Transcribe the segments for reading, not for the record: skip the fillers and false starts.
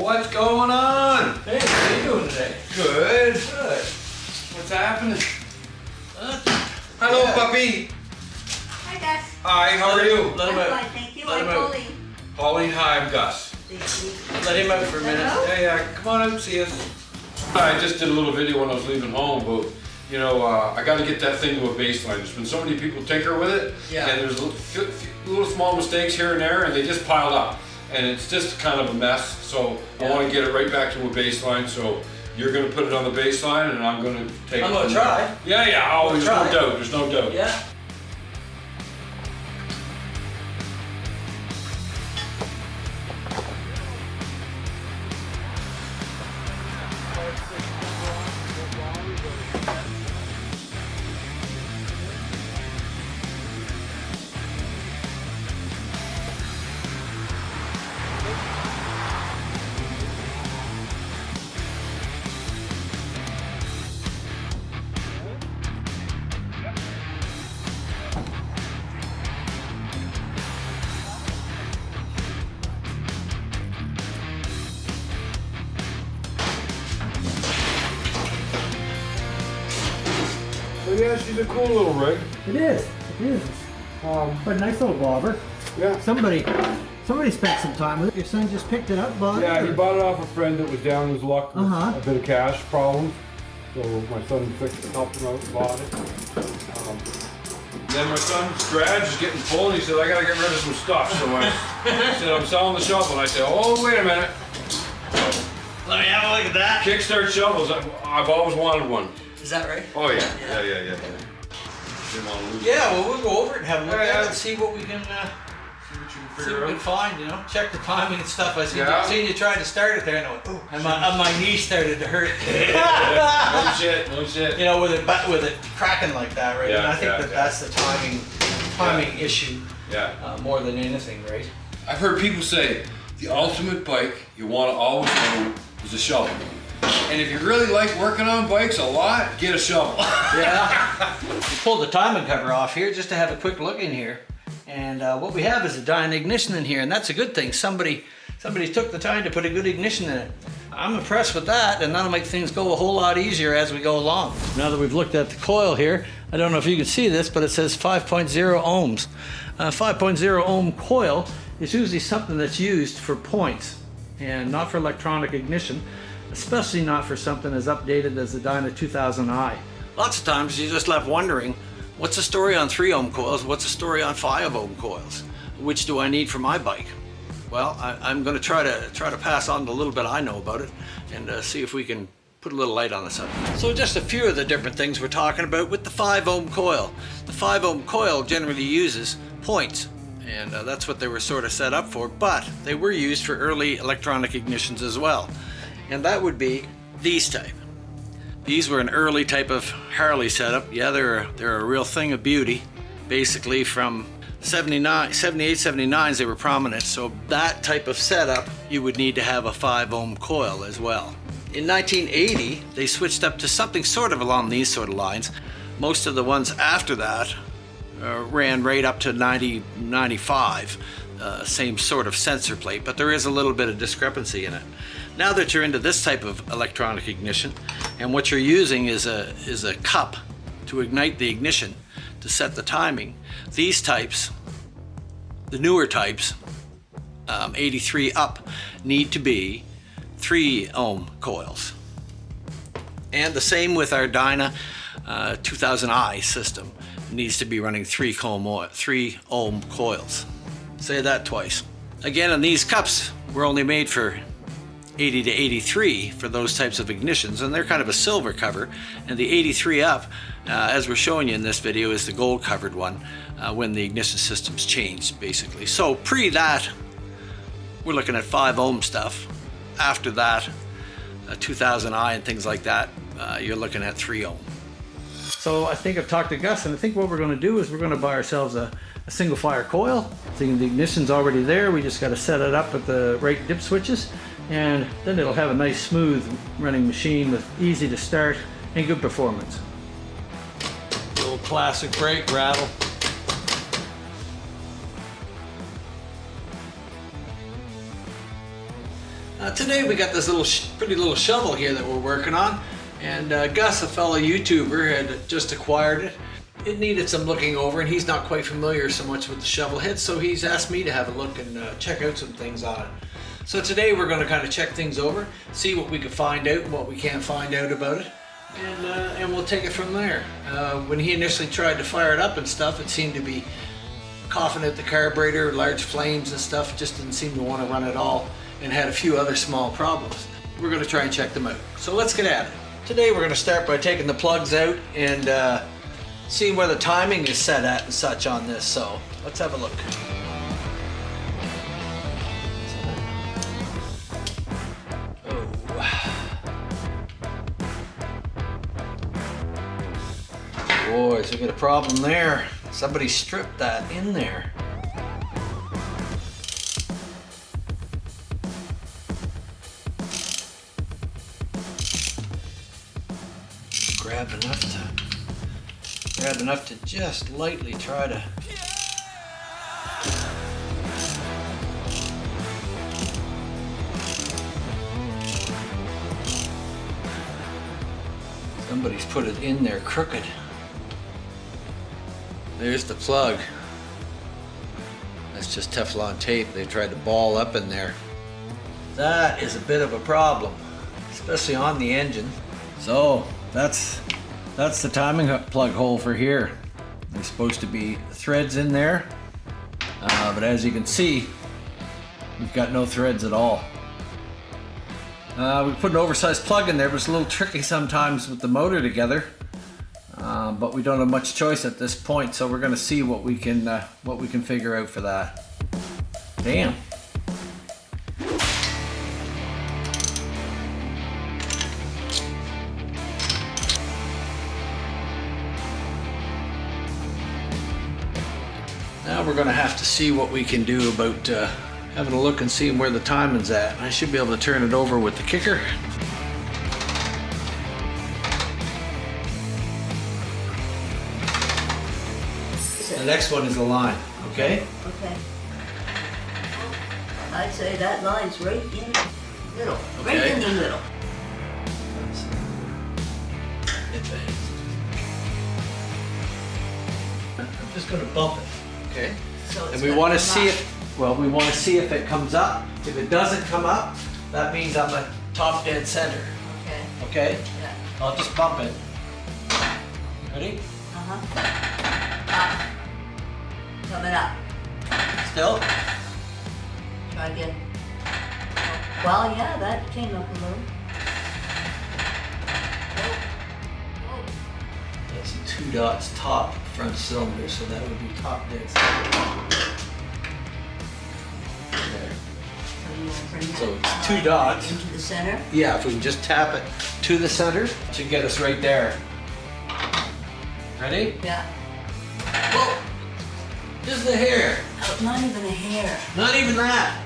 What's going on? Hey, how are you doing today? Good. Good. What's happening? Hello, puppy. Hi, Gus. Hi, how are you? Let him I'm out. fine, thank you. Let I'm him out. Pauline. Pauline, hi, I'm Gus. Let him out for a minute. Hello? Yeah, come on out and see us. I just did a little video when I was leaving home, but you know, I got to get that thing to a baseline. There's been so many people tinker with it, Yeah. and there's little small mistakes here and there, and they just piled up, and it's just kind of a mess. So I want to get it right back to a baseline. So you're going to put it on the baseline, and I'm going to take. I'm it gonna from try. there. Yeah. Oh, there's try. no doubt. There's no doubt. Yeah. So yeah, she's a cool little rig. It is. It is. But a nice little bobber. Yeah. Somebody spent some time with it. Your son just picked it up, bought it. Yeah, he or- bought it off a friend that was down his luck with Uh-huh. a bit of cash problems. So my son fixed it, helped him out, and bought it. Then my son's garage is getting full, and he said, I gotta get rid of some stuff. So I said, I'm selling the shovel. And I said, oh, wait a minute. Let me have a look at that. Kickstart shovels, I've always wanted one. Is that right? Oh, yeah. Yeah. Didn't want to lose it. Yeah, well, we'll go over it and have a look Yeah, at yeah. it and see what we can See what you can see figure what we can out. find, you know. Check the timing and stuff. I Yeah. seen you tried to start it there and I went, ooh, and my knee started to hurt. No shit. You know, with it cracking like that, right? Yeah, And I think yeah. that's the timing issue Yeah. more than anything, right? I've heard people say, the ultimate bike you want to always own is a shovel. And if you really like working on bikes a lot, get a shovel. Yeah. We pulled the timing cover off here just to have a quick look in here. And what we have is a dyno ignition in here, and that's a good thing. Somebody took the time to put a good ignition in it. I'm impressed with that, and that'll make things go a whole lot easier as we go along. Now that we've looked at the coil here, I don't know if you can see this, but it says 5.0 ohms. 5.0 ohm coil is usually something that's used for points and not for electronic ignition, especially not for something as updated as the Dyna 2000i. Lots of times you're just left wondering, what's the story on 3 ohm coils? What's the story on 5 ohm coils? Which do I need for my bike? Well, I'm going to try to pass on the little bit I know about it and see if we can put a little light on the subject. So just a few of the different things we're talking about with the 5 ohm coil. The 5 ohm coil generally uses points, and that's what they were sort of set up for, but they were used for early electronic ignitions as well. And that would be these type. These were an early type of Harley setup. Yeah, they're a real thing of beauty. Basically from 78, 79s they were prominent. So that type of setup, you would need to have a 5 ohm coil as well. In 1980, they switched up to something sort of along these sort of lines. Most of the ones after that ran right up to 90, 95. Same sort of sensor plate, but there is a little bit of discrepancy in it. Now that you're into this type of electronic ignition, and what you're using is a cup to ignite the ignition to set the timing, these types, the newer types, 83 up, need to be 3 ohm coils. And the same with our Dyna 2000i system. It needs to be running 3 ohm coils. Say that twice. Again, and these cups were only made for 80 to 83 for those types of ignitions, and they're kind of a silver cover, and the 83 up, as we're showing you in this video, is the gold covered one when the ignition systems changed, basically. So pre that, we're looking at 5 ohm stuff. After that, 2000i and things like that, you're looking at 3 ohm. So I think I've talked to Gus, and I think what we're going to do is we're going to buy ourselves a single fire coil. The ignition's already there, we just got to set it up with the right dip switches, and then it'll have a nice smooth running machine with easy to start and good performance. The old classic brake rattle. Today we got this pretty little shovel here that we're working on, and Gus, a fellow YouTuber, had just acquired it. It needed some looking over, and he's not quite familiar so much with the shovel head, so he's asked me to have a look and check out some things on it. So today we're going to kind of check things over, see what we can find out and what we can't find out about it, and we'll take it from there. When he initially tried to fire it up and stuff, it seemed to be coughing out the carburetor, large flames and stuff. It just didn't seem to want to run at all, and had a few other small problems. We're going to try and check them out. So let's get at it. Today we're going to start by taking the plugs out and seeing where the timing is set at and such on this. So let's have a look. Boys, we got a problem there. Somebody stripped that in there. Grab enough to just lightly try to. Somebody's put it in there crooked. There's the plug. That's just Teflon tape they tried to ball up in there. That is a bit of a problem, especially on the engine. So that's the timing plug hole for here. There's supposed to be threads in there, but as you can see, we've got no threads at all. We put an oversized plug in there, but it's a little tricky sometimes with the motor together. But we don't have much choice at this point, so we're going to see what we can figure out for that. Damn. Now we're going to have to see what we can do about having a look and seeing where the timing's at. I should be able to turn it over with the kicker. The next one is the line, okay? Okay. I'd say that line's right in the middle. Right Okay. in the middle. I'm just going to bump it, okay? So it's And we gonna want to come see up. we want to see if it comes up. If it doesn't come up, that means I'm at top dead center, Okay. okay? Yeah. I'll just bump it. Ready? Up. Coming up. Still? Try again. Well, yeah, that came up a little. That's 2 dots top front cylinder, so that would be top dead center. There. So you want to bring So that it's 2 line dots. into the center. Yeah, if we can just tap it to the center, it should get us right there. Ready? Yeah. Whoa! Just the hair. Oh, not even a hair. Not even that.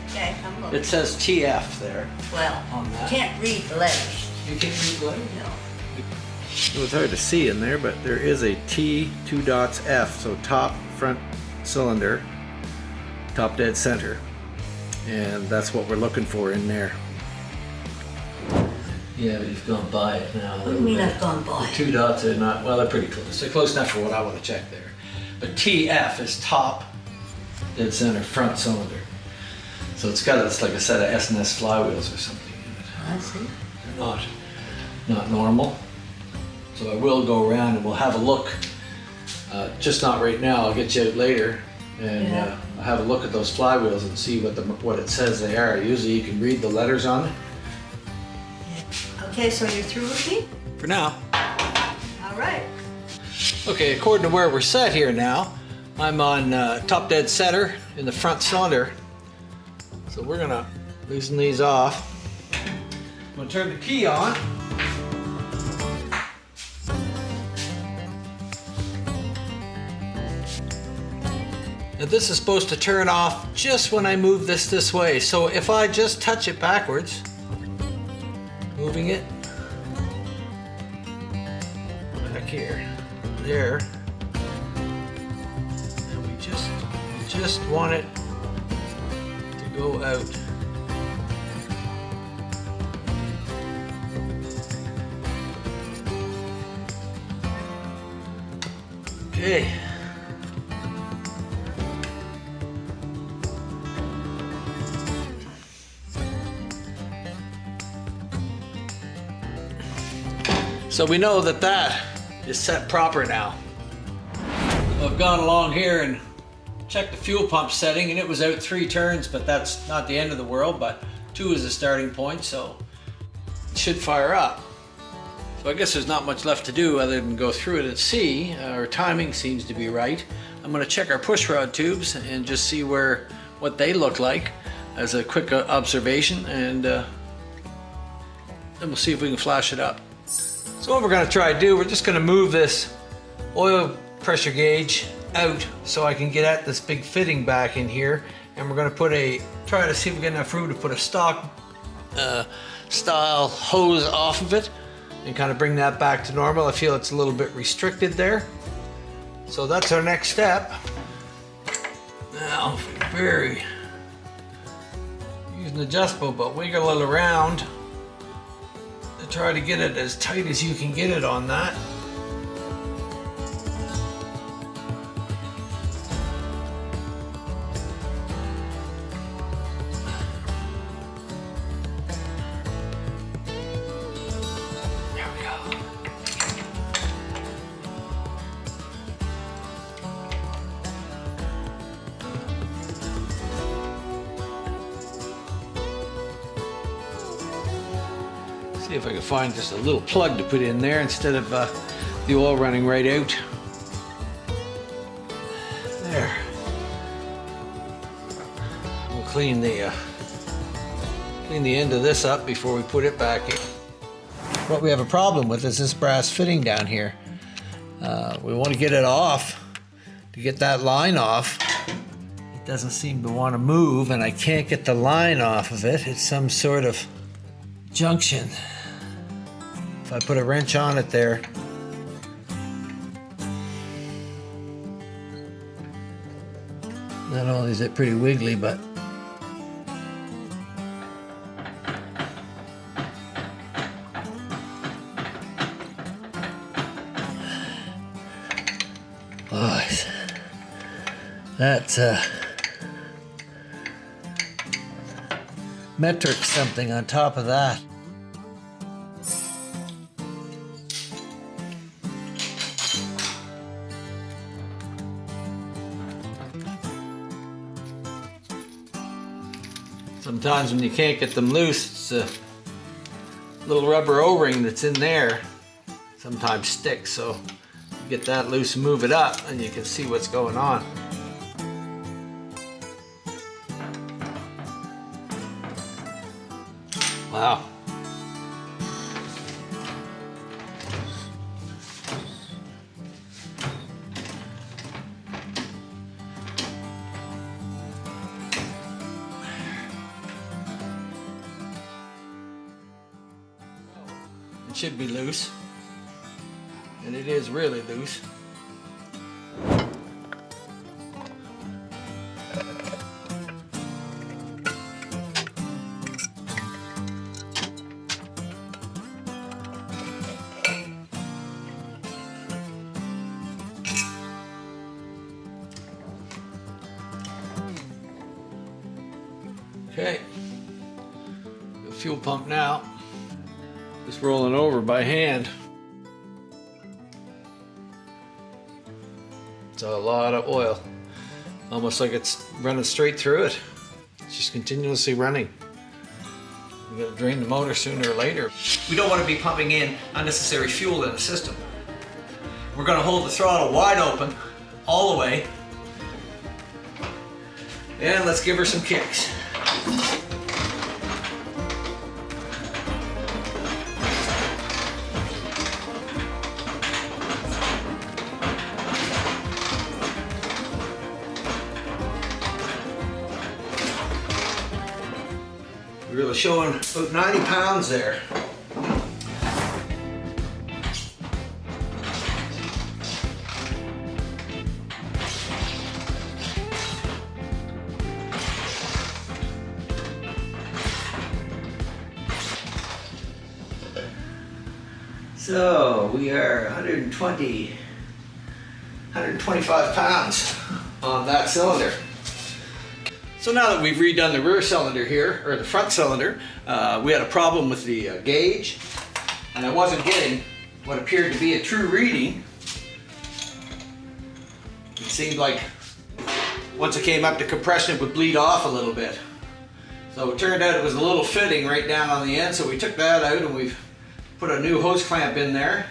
Okay, I'm looking. It says TF there. Well, on that. can't read the letters. You can't read the letter? No. It was hard to see in there, but there is a T, 2 dots F, so top front cylinder, top dead center. And that's what we're looking for in there. Yeah, but you've gone by it now. What do you mean I've gone by? The 2 dots are not, well, they're pretty close. They're close enough for what I want to check there. But TF is top dead center front cylinder. So it's like a set of S&S flywheels or something in it. I see. They're not normal. So I will go around and we'll have a look. Just not right now. I'll get you out later, and Yeah. I'll have a look at those flywheels and see what it says they are. Usually you can read the letters on it. Okay, so you're through with me? For now. All right. Okay, according to where we're set here now, I'm on top dead center in the front cylinder. So we're gonna loosen these off. I'm gonna turn the key on. Now this is supposed to turn off just when I move this way. So if I just touch it backwards, moving it back here, there, and we just want it to go out Okay. So we know that that is set proper now. I've gone along here and checked the fuel pump setting, and it was out 3 turns, but that's not the end of the world, but 2 is the starting point, so it should fire up. So I guess there's not much left to do other than go through it and see. Our timing seems to be right. I'm going to check our push rod tubes and just see what they look like as a quick observation, and then we'll see if we can flash it up. So what we're going to try to do, we're just going to move this oil pressure gauge out so I can get at this big fitting back in here, and we're going to try to see if we get enough room to put a stock style hose off of it and kind of bring that back to normal. I feel it's a little bit restricted there. So that's our next step. Now, use an adjustable, but wiggle it around to try to get it as tight as you can get it on that. See if I can find just a little plug to put in there instead of the oil running right out. There. We'll clean the end of this up before we put it back in. What we have a problem with is this brass fitting down here. We want to get it off. To get that line off, it doesn't seem to want to move, and I can't get the line off of it. It's some sort of junction. If I put a wrench on it there, not only is it pretty wiggly, but that's metric something on top of that. Sometimes when you can't get them loose, it's a little rubber O-ring that's in there sometimes sticks, so you get that loose and move it up and you can see what's going on. Wow. It should be loose, and it is really loose. Okay, the fuel pump now. Just rolling over by hand. It's a lot of oil. Almost like it's running straight through it. It's just continuously running. We gotta drain the motor sooner or later. We don't want to be pumping in unnecessary fuel in the system. We're gonna hold the throttle wide open all the way. And let's give her some kicks. Really showing about 90 pounds there. So we are 120 125 pounds on that cylinder. So now that we've redone the rear cylinder here, or the front cylinder, we had a problem with the gauge, and I wasn't getting what appeared to be a true reading. It seemed like once it came up to compression, it would bleed off a little bit. So it turned out it was a little fitting right down on the end, so we took that out and we've put a new hose clamp in there.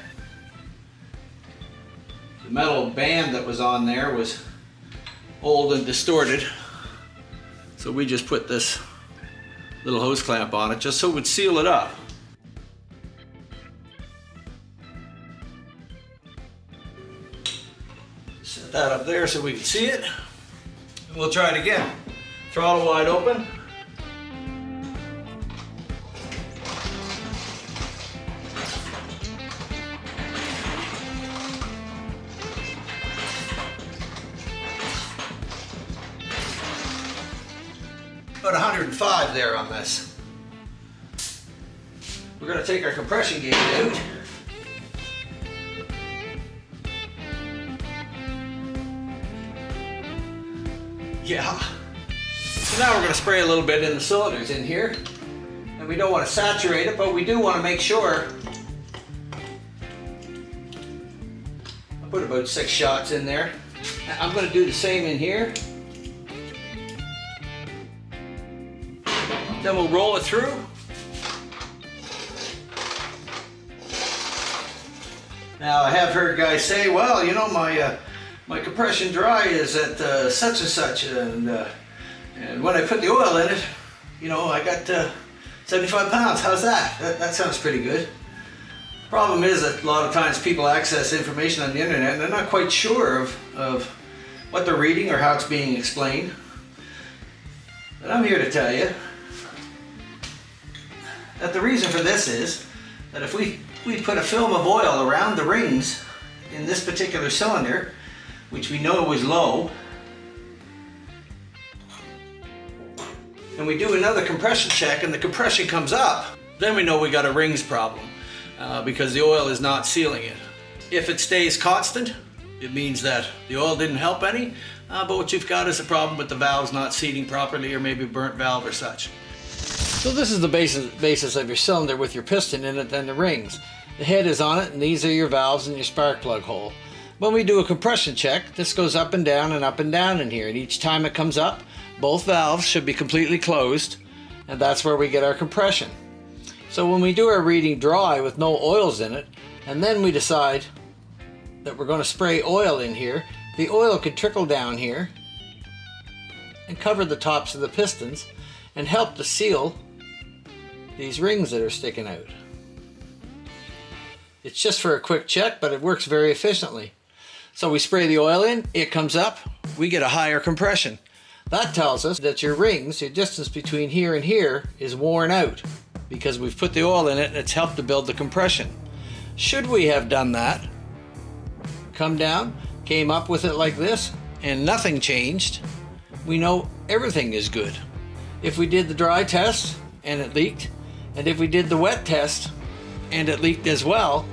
The metal band that was on there was old and distorted, so we just put this little hose clamp on it just so it would seal it up. Set that up there so we can see it. And we'll try it again. Throttle wide open. About 105 there on this. We're going to take our compression gauge out. Yeah. So now we're going to spray a little bit in the cylinders in here. And we don't want to saturate it, but we do want to make sure. I put about 6 shots in there. I'm going to do the same in here. Then we'll roll it through. Now I have heard guys say, well, you know, my compression dry is at such and such, and when I put the oil in it, you know, I got 75 pounds. How's that? That sounds pretty good. Problem is that a lot of times people access information on the internet and they're not quite sure of what they're reading or how it's being explained. But I'm here to tell you that the reason for this is that if we put a film of oil around the rings in this particular cylinder, which we know was low, and we do another compression check and the compression comes up, then we know we got a rings problem because the oil is not sealing it. If it stays constant, it means that the oil didn't help any, but what you've got is a problem with the valves not seating properly, or maybe a burnt valve or such. So this is the basis of your cylinder with your piston in it and the rings. The head is on it, and these are your valves and your spark plug hole. When we do a compression check, this goes up and down in here, and each time it comes up, both valves should be completely closed, and that's where we get our compression. So when we do our reading dry with no oils in it, and then we decide that we're going to spray oil in here, the oil could trickle down here and cover the tops of the pistons and help to seal these rings that are sticking out. It's just for a quick check, but it works very efficiently. So we spray the oil in, it comes up, we get a higher compression. That tells us that your rings, your distance between here and here, is worn out because we've put the oil in it and it's helped to build the compression. Should we have done that, come down, came up with it like this, and nothing changed, we know everything is good. If we did the dry test and it leaked, and if we did the wet test and it leaked as well,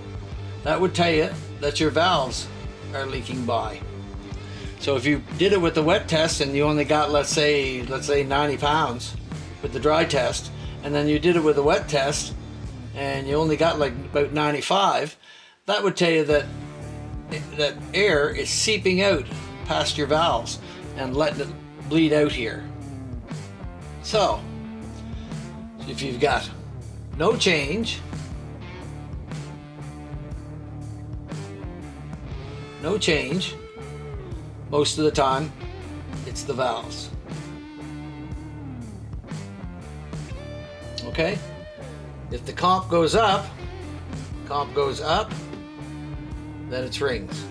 that would tell you that your valves are leaking by. So if you did it with the wet test and you only got, let's say 90 pounds with the dry test, and then you did it with the wet test and you only got like about 95, that would tell you that air is seeping out past your valves and letting it bleed out here. So if you've got no change, most of the time it's the valves. Okay? If the comp goes up, then it's rings.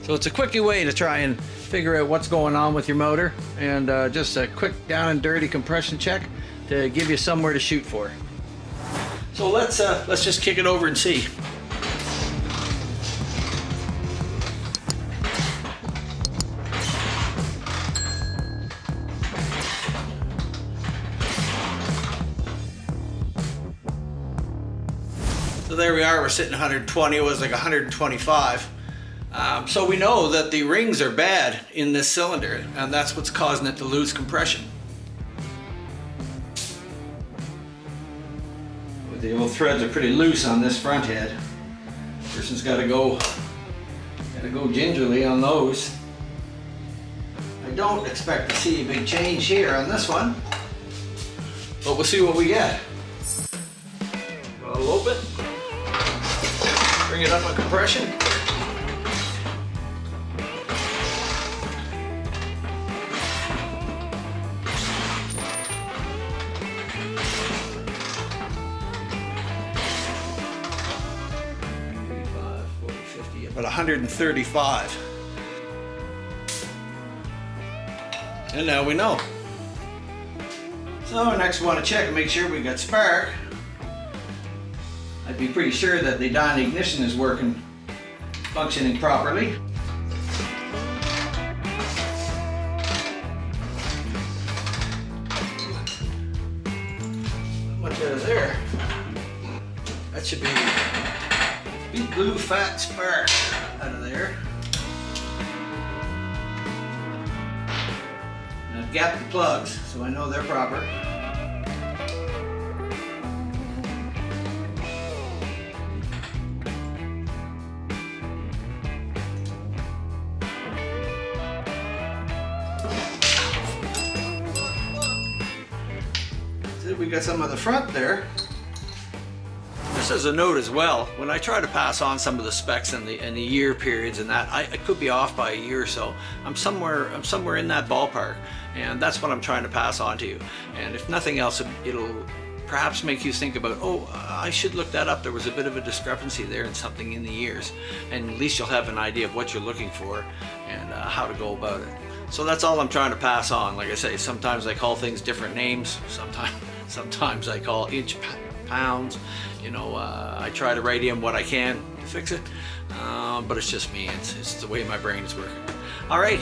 So it's a quickie way to try and figure out what's going on with your motor, and just a quick down and dirty compression check to give you somewhere to shoot for. So let's just kick it over and see. So there we are, we're sitting 120, it was like 125. So we know that the rings are bad in this cylinder, and that's what's causing it to lose compression. The old threads are pretty loose on this front head. Person's got to go gingerly on those. I don't expect to see a big change here on this one, but we'll see what we get. I'll open, bring it up on compression. About 135. And now we know. So next we want to check and make sure we got spark. I'd be pretty sure that the dyno ignition is functioning properly. Much out of there. That should be big blue fat spark out of there. And I've gapped the plugs, so I know they're proper. So we got some of the front there. Just as a note as well, when I try to pass on some of the specs and the year periods and that, I could be off by a year or so. I'm somewhere in that ballpark, and that's what I'm trying to pass on to you. And if nothing else, it'll perhaps make you think about, oh, I should look that up. There was a bit of a discrepancy there in something in the years, and at least you'll have an idea of what you're looking for and how to go about it. So that's all I'm trying to pass on. Like I say, sometimes I call things different names. Sometimes I call inch pounds. You know, I try to write in what I can to fix it, but it's just me. It's the way my brain is working. All right.